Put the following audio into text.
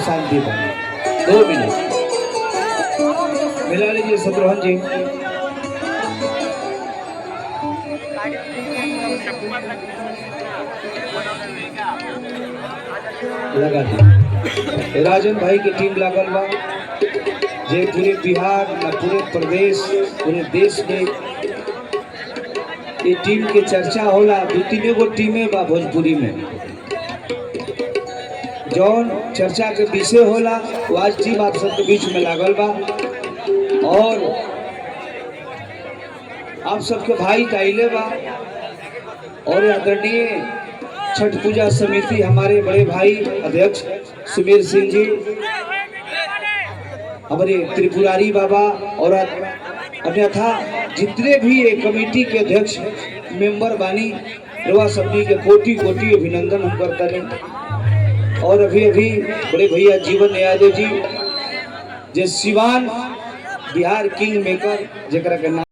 शांति बने 2 मिनट मिला लीजिए शत्रुघ्न जी। लगा दी राजन भाई की टीम लागल बा जे पूरे बिहार न पूरे प्रदेश पूरे देश में ये टीम के चर्चा होला। 2-3 गो टीमें बा भोजपुरी में जौन चर्चा के विषय होला वो आज टीम आप सबके बीच में लागल बा और आप सबके भाई काइले बा और आदरणीय छठ पूजा समिति हमारे बड़े भाई अध्यक्ष सुमेर सिंह जी, हमारे त्रिपुरारी बाबा और अन्यथा जितने भी एक कमेटी के अध्यक्ष मेंबर बानी रवा सभी के कोटि कोटि अभिनंदन हम करता रहे। और अभी अभी बड़े भैया जीवन यादव जी जे सिवान बिहार किंग मेकर जरा के नाम